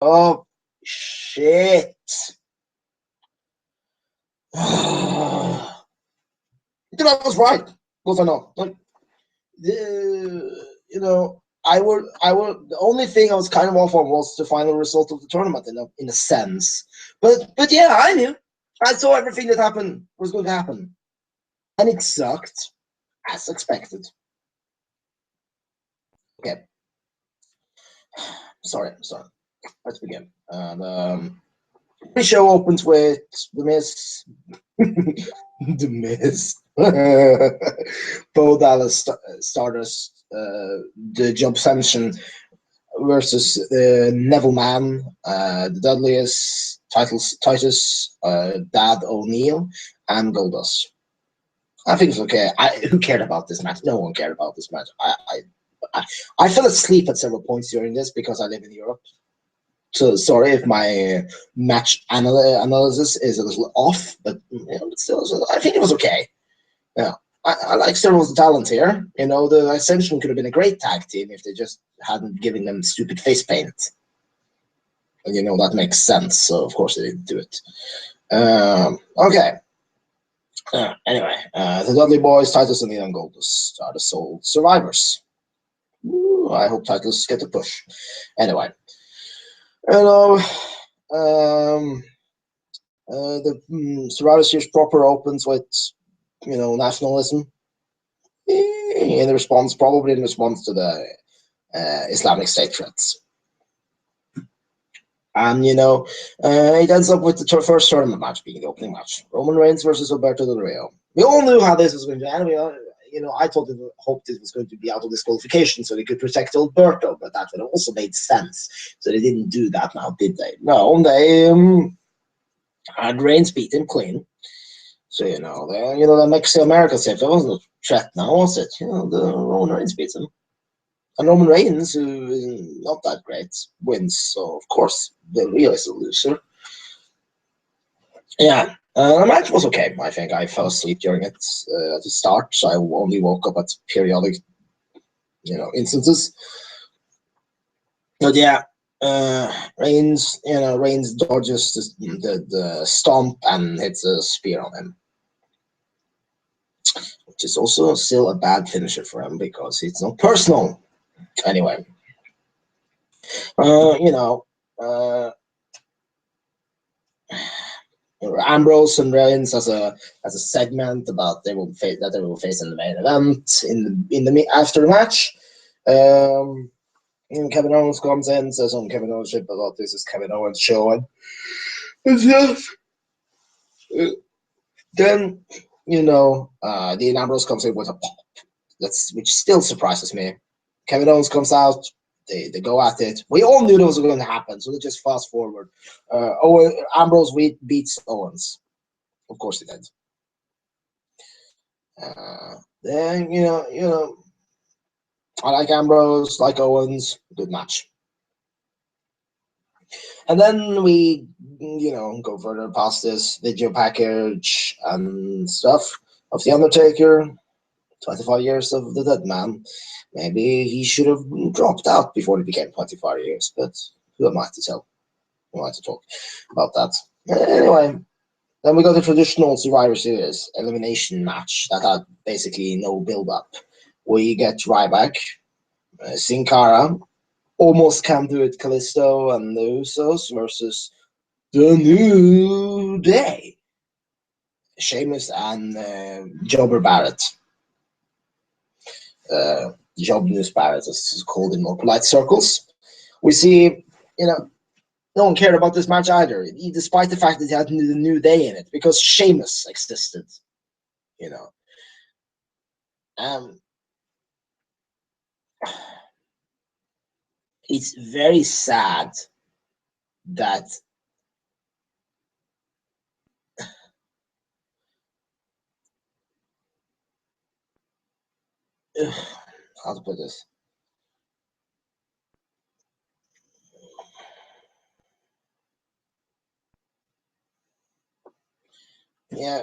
Oh, shit. Dude, I was right. Of course I know. Like, the only thing I was kind of off on was the final result of the tournament in a sense. But yeah, I knew. I saw everything that happened was going to happen. And it sucked, as expected. Okay. Sorry. Let's begin. The show opens with The Miz. The Miz. Bo Dallas Stardust, the Job Sanction versus Neville Man, the Dudley's Titus, Dad O'Neill, and Goldust. I think it's okay. Who cared about this match? No one cared about this match. I fell asleep at several points during this because I live in Europe. So sorry if my match analysis is a little off, but still, I think it was okay. Yeah, I like Sterling's talent here. The Ascension could have been a great tag team if they just hadn't given them stupid face paint. And that makes sense. So of course they didn't do it. Okay. Anyway, the Dudley Boys, Titus and Leon Goldust are the sole survivors. Ooh, I hope Titus get a push. Anyway, the Survivor Series proper opens with nationalism probably in response to the Islamic State threats. And it ends up with the first tournament match being the opening match: Roman Reigns versus Alberto Del Rio. We all knew how this was going to end. I hoped it was going to be out of disqualification so they could protect Alberto, but that would have also made sense. So they didn't do that now, did they? No, they had Reigns beat him clean. So that makes America safe. That wasn't a threat now, was it? The Roman Reigns beats him. And Roman Reigns, who is not that great, wins. So, of course, Del Rio is a loser. Yeah, the match was okay, I think. I fell asleep during it at the start, so I only woke up at periodic, instances. But yeah, Reigns dodges the stomp and hits a spear on him, which is also still a bad finisher for him because it's not personal. Anyway, Ambrose and Reigns as a segment about they will face in the main event in the after the match. Kevin Owens comes in, says on Kevin Owens ship about this is Kevin Owens show, and then Dean Ambrose comes in with a pop, which still surprises me. Kevin Owens comes out. They go at it. We all knew that was going to happen, so they just fast forward. Ambrose beats Owens. Of course he did. Then I like Ambrose, like Owens. Good match. And then we go further past this video package and stuff of the Undertaker. 25 years of the dead man. Maybe he should have dropped out before it became 25 years, but who am I to tell? Who am I to talk about that? Anyway, then we got the traditional Survivor Series elimination match that had basically no build-up. We get Ryback, Sin Cara, almost Can Do It Callisto and the Usos versus The New Day, Sheamus and Jobber Barrett. Job News Barrett, as it's called in more polite circles. We see, no one cared about this match either, despite the fact that it had the New Day in it, because Sheamus existed, It's very sad that how to put this. Yeah,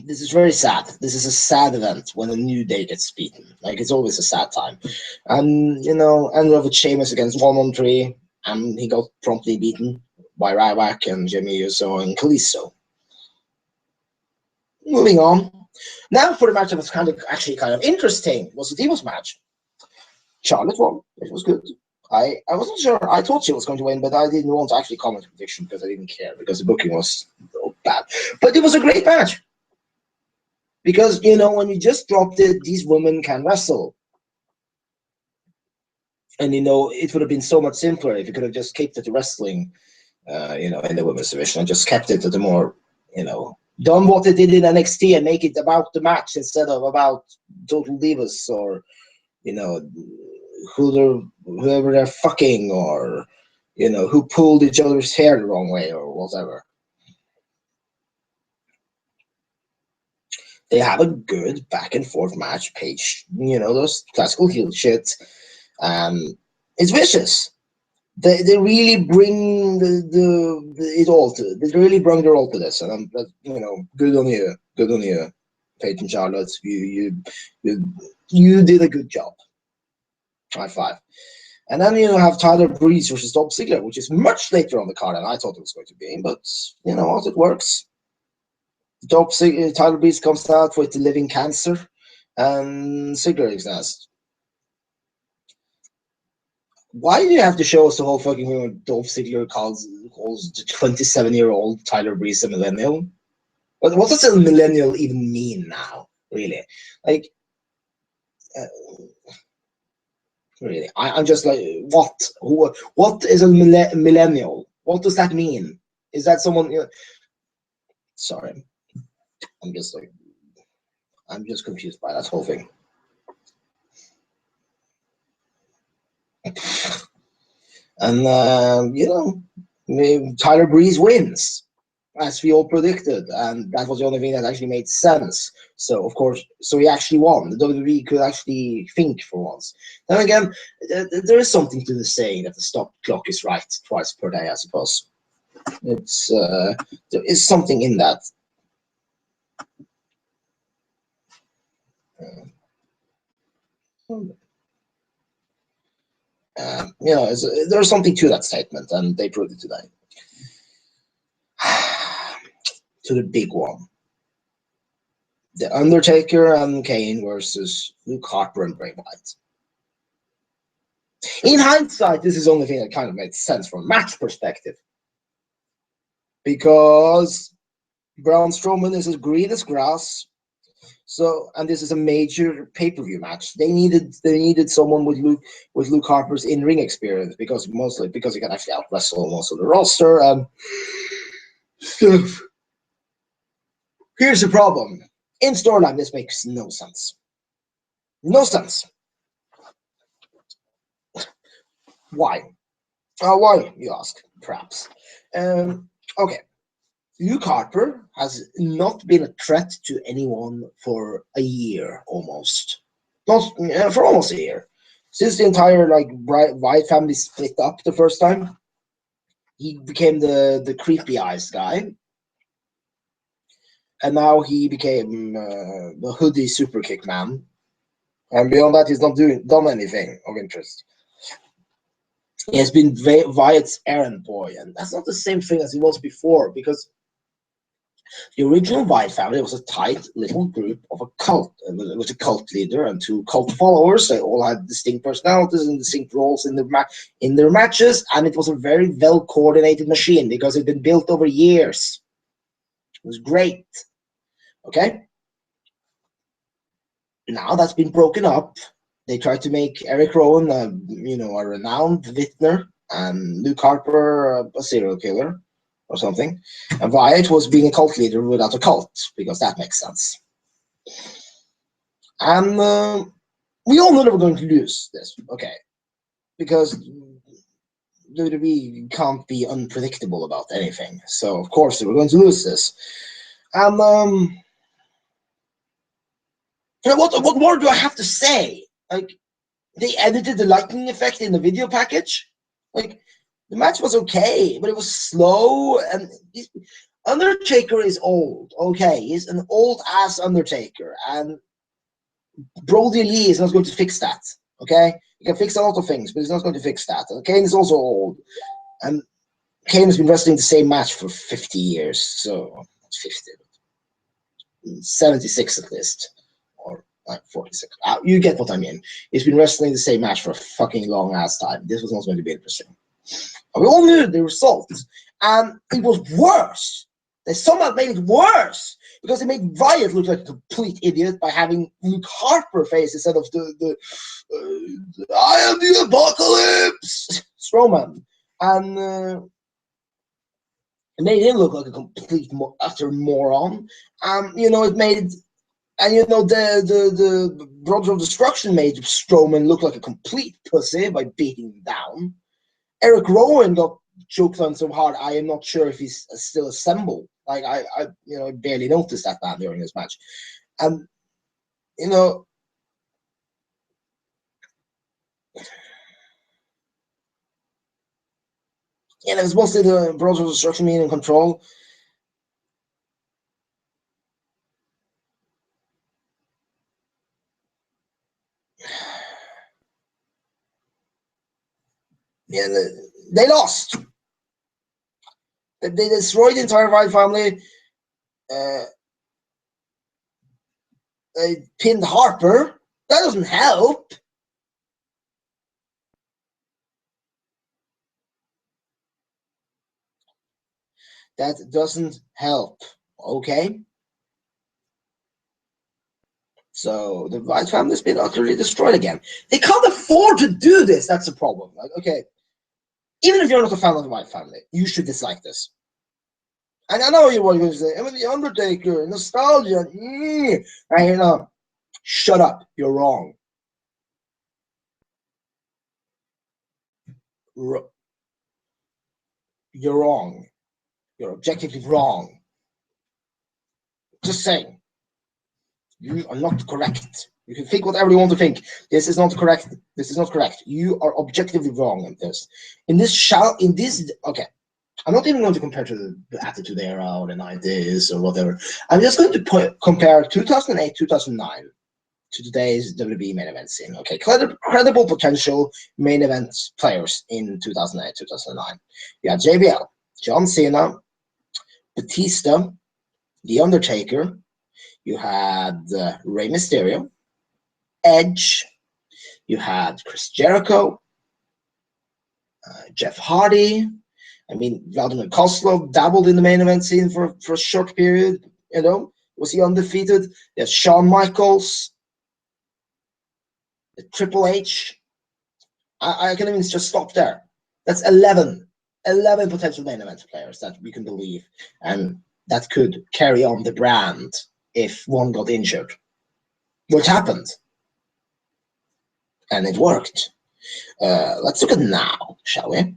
this is very sad. This is a sad event when a New Day gets beaten. Like, it's always a sad time. And, end of with Sheamus against 1-on-3 and he got promptly beaten by Ryback and Jimmy Uso and Kalisto. Moving on. Now for the match that was actually kind of interesting was the Divas match. Charlotte won. It was good. I wasn't sure. I thought she was going to win, but I didn't want to actually comment the prediction because I didn't care because the booking was so bad. But it was a great match. Because, you know, when you just dropped it, these women can wrestle. And, you know, it would have been so much simpler if you could have just kept it to wrestling, you know, in the women's division and just kept it to the more, you know, done what they did in NXT and make it about the match instead of about Total Divas or, you know, whoever they're fucking or, you know, who pulled each other's hair the wrong way or whatever. They have a good back and forth match, Page. You know, those classical heel shit. It's vicious. They really bring it all to. They really bring their all to this, and you know, good on you, Page and Charlotte. You did a good job. High five. And then you have Tyler Breeze versus Dolph Ziggler, which is much later on the card than I thought it was going to be, but you know what, it works. Tyler Breeze comes out with living cancer, and Ziggler is next. Why do you have to show us the whole fucking thing when Dolph Ziggler calls the 27-year-old Tyler Breeze a millennial? What does a millennial even mean now, really? Like, really, I'm just like, what? What is a millennial? What does that mean? Is that someone? You know, sorry, I'm just confused by that whole thing. And you know, Tyler Breeze wins, as we all predicted, and that was the only thing that actually made sense. So of course, so he actually won. The WWE could actually think for once. Then again, there is something to the saying that the stop clock is right twice per day, I suppose. It's there is something in that. You know, there's something to that statement, and they proved it today. To the big one. The Undertaker and Kane versus Luke Harper and Bray Wyatt. In hindsight, this is the only thing that kind of made sense from a match perspective. Because Braun Strowman is as green as grass. So, and this is a major pay-per-view match. They needed someone with Luke Harper's in-ring experience because he can actually out-wrestle most of the roster. Here's the problem. In storyline, this makes no sense. No sense. Why? Why, you ask, perhaps. Okay. Luke Harper has not been a threat to anyone for a year almost. Not for almost a year. Since the entire Wyatt family split up the first time, he became the creepy eyes guy. And now he became the hoodie super kick man. And beyond that, he's not done anything of interest. He has been Wyatt's errand boy, and that's not the same thing as he was before, because the original Wyatt family was a tight little group of a cult. It was a cult leader and two cult followers. They all had distinct personalities and distinct roles in their matches, and it was a very well-coordinated machine because it had been built over years. It was great. Okay? Now that's been broken up. They tried to make Eric Rowan, a renowned vintner, and Luke Harper a serial killer or something. And Wyatt was being a cult leader without a cult, because that makes sense. And we all know that we're going to lose this, okay? Because WWE can't be unpredictable about anything. So, of course, we're going to lose this. And what more do I have to say? Like, they edited the lightning effect in the video package. Like, the match was okay, but it was slow. And Undertaker is old, okay? He's an old-ass Undertaker. And Brody Lee is not going to fix that. Okay, he can fix a lot of things, but he's not going to fix that. And Kane is also old, and Kane has been wrestling the same match for 50 years, so not 50, 76 at least, or like 46. You get what I mean. He's been wrestling the same match for a fucking long ass time. This was not going to be interesting. And we all knew the result, and it was worse. They somehow made it worse because they made Riot look like a complete idiot by having Luke Harper face instead of the I am the apocalypse Strowman, and it made him look like a complete utter moron. It made, and the Brothers of Destruction made Strowman look like a complete pussy by beating him down. Eric Rowan got choked on so hard, I am not sure if he's still assembled. Like I barely noticed that man during this match, and yeah, it was mostly the Brothers of Destruction being in control. Yeah, they lost. They destroyed the entire Wyatt family. They pinned Harper. That doesn't help. That doesn't help. Okay. So the Wyatt family's been utterly destroyed again. They can't afford to do this. That's the problem. Like, okay, even if you're not a fan of the Wyatt family, you should dislike this. And I know you were going to say, I mean, the Undertaker, nostalgia. Shut up. You're wrong. You're wrong. You're objectively wrong. Just saying. You are not correct. You can think whatever you want to think. This is not correct. This is not correct. You are objectively wrong in this. Okay. I'm not even going to compare to the Attitude Era or the 90s or whatever. I'm just going to compare 2008, 2009 to today's WWE main event scene. Okay, credible potential main event players in 2008, 2009. You had JBL, John Cena, Batista, The Undertaker. You had Rey Mysterio, Edge. You had Chris Jericho, Jeff Hardy. I mean, Vladimir Kozlov dabbled in the main event scene for a short period. Was he undefeated? There's Shawn Michaels, Triple H. I can even just stop there. That's 11 potential main event players that we can believe, and that could carry on the brand if one got injured, which happened, and it worked. Let's look at now, shall we?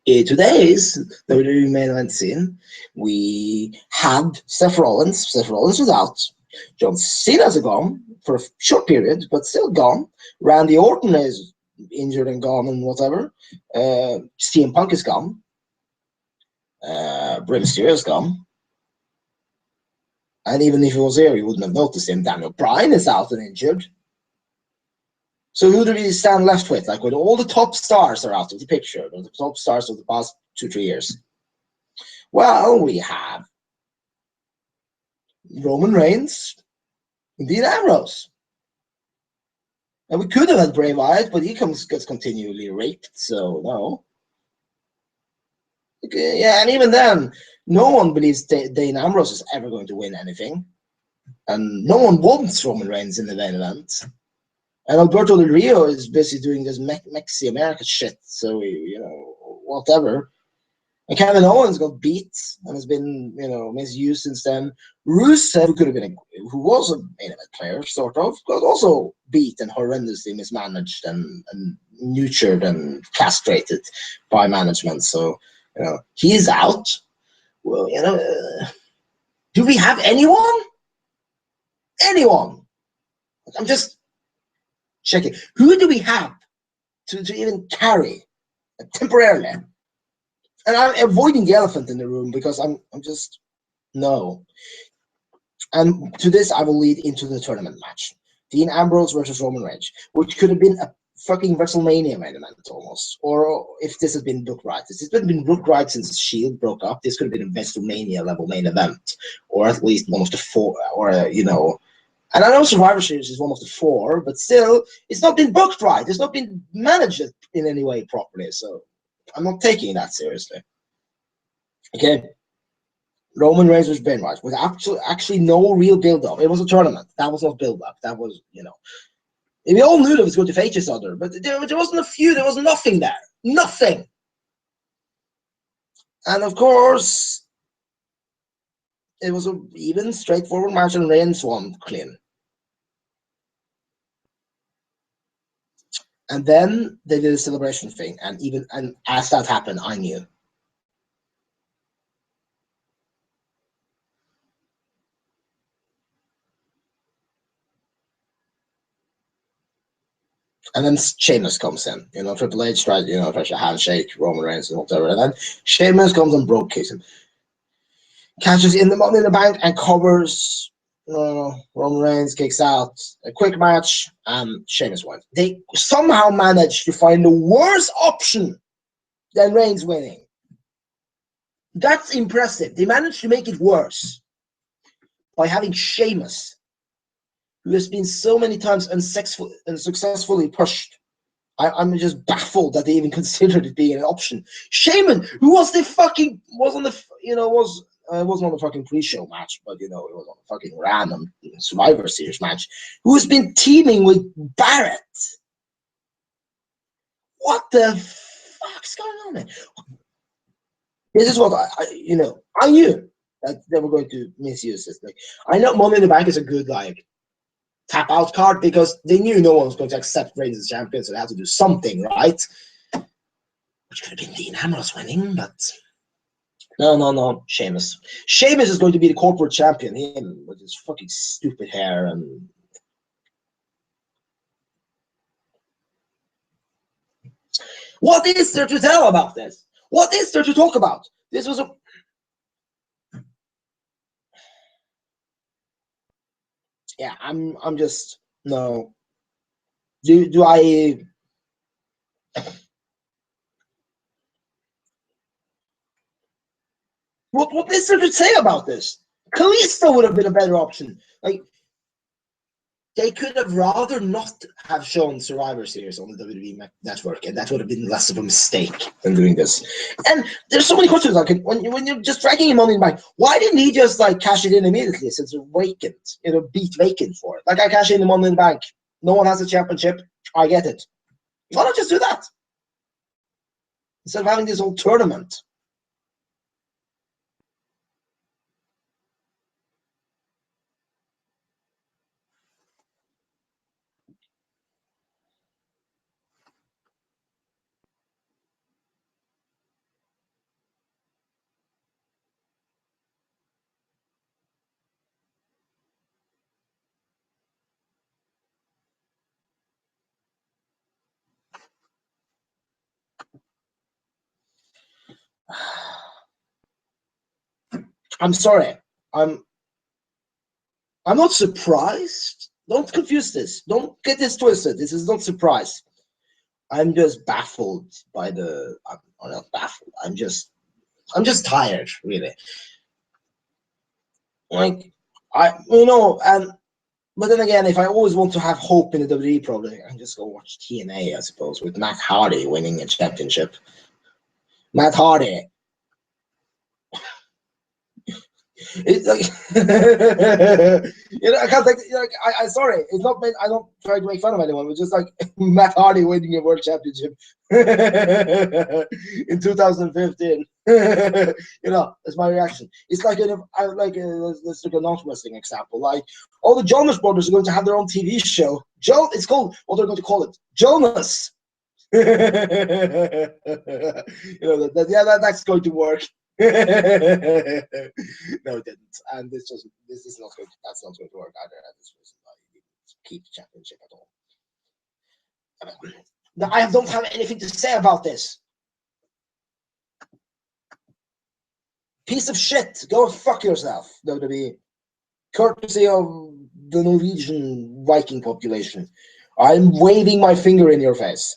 In today's WWE main event scene, we had Seth Rollins. Seth Rollins was out. John Cena's gone for a short period, but still gone. Randy Orton is injured and gone and whatever. CM Punk is gone. Rey Mysterio is gone. And even if he was here, you wouldn't have noticed him. Daniel Bryan is out and injured. So who do we stand left with? Like when all the top stars are out of the picture, the top stars of the past 2-3 years. Well, we have Roman Reigns, Dean Ambrose. And we could have had Bray Wyatt, but he gets continually raped, so no. Okay, yeah, and even then, no one believes Dean Ambrose is ever going to win anything. And no one wants Roman Reigns in the main event. And Alberto Del Rio is busy doing this Mexi America shit, so, whatever. And Kevin Owens got beat and has been, misused since then. Rusev, who was a main event player, sort of, got also beat and horrendously mismanaged and nurtured and castrated by management. So, he's out. Well, do we have anyone? Anyone? I'm just checking. Who do we have to even carry temporarily? And I'm avoiding the elephant in the room because I'm just no. And to this, I will lead into the tournament match. Dean Ambrose versus Roman Reigns, which could have been a fucking WrestleMania main event almost. Or if this had been booked right. This has been booked right since Shield broke up. This could have been a WrestleMania level main event, or at least one of the four, or you know. And I know Survivor Series is one of the four, but still, it's not been booked right. It's not been managed in any way properly. So I'm not taking that seriously. Okay. Roman Reigns was Ben Right with actually no real build up. It was a tournament. That was not build up. That was, you know, we all knew they was going to face each other, but there wasn't a feud. There was nothing there. Nothing. And of course, it was an even, straightforward match, and Reigns won clean. And then they did a celebration thing, and as that happened, I knew. And then Sheamus comes in, you know, Triple H tried, you know, tries a handshake, Roman Reigns and whatever, and then Sheamus comes and broke kicks him, catches in the Money in the Bank and covers. Roman Reigns kicks out. A quick match, and Sheamus wins. They somehow managed to find the worst option than Reigns winning. That's impressive. They managed to make it worse by having Sheamus, who has been so many times unsuccessfully pushed. I'm just baffled that they even considered it being an option. Sheamus, who was the fucking wasn't the wasn't on the fucking pre-show match, but you know it was on a fucking random Survivor Series match. Who has been teaming with Barrett? What the fuck's going on there? This is what I knew that they were going to misuse this. Like, I know Money in the Bank is a good tap out card because they knew no one was going to accept Reigns as champion, so they had to do something, right? Which could have been Dean Ambrose winning, but no, Sheamus. Sheamus is going to be the corporate champion, him with his fucking stupid hair and. What is there to tell about this? What is there to talk about? This was a. Yeah, I'm just no. Do I? What is there to say about this? Kalisto would have been a better option. Like, they could have rather not have shown Survivor Series on the WWE network, and that would have been less of a mistake than doing this. And there's so many questions. Like, when you're just dragging him on in the back, why didn't he just cash it in immediately since it's vacant? Beat vacant for it. Like, I cash in the Money in the Bank. No one has a championship. I get it. Why not just do that instead of having this whole tournament? I'm sorry. I'm not surprised. Don't confuse this. Don't get this twisted. This is not surprise. I'm just baffled by the. I'm not baffled. I'm just tired, really. Like, but then again, if I always want to have hope in the WWE project, I can just go watch TNA, I suppose, with Matt Hardy winning a championship. Matt Hardy. It's like, I can't think. I sorry, it's not. I don't try to make fun of anyone. It's just like Matt Hardy winning a world championship in 2015. That's my reaction. It's like let's take a non-wrestling example. Like, all the Jonas Brothers are going to have their own TV show. It's called what they're going to call it, Jonas. That's going to work. No, it didn't, and this is not going. That's not going to work either. This was keep the championship at all. I don't have anything to say about this. Piece of shit. Go fuck yourself, WWE. Courtesy of the Norwegian Viking population. I'm waving my finger in your face.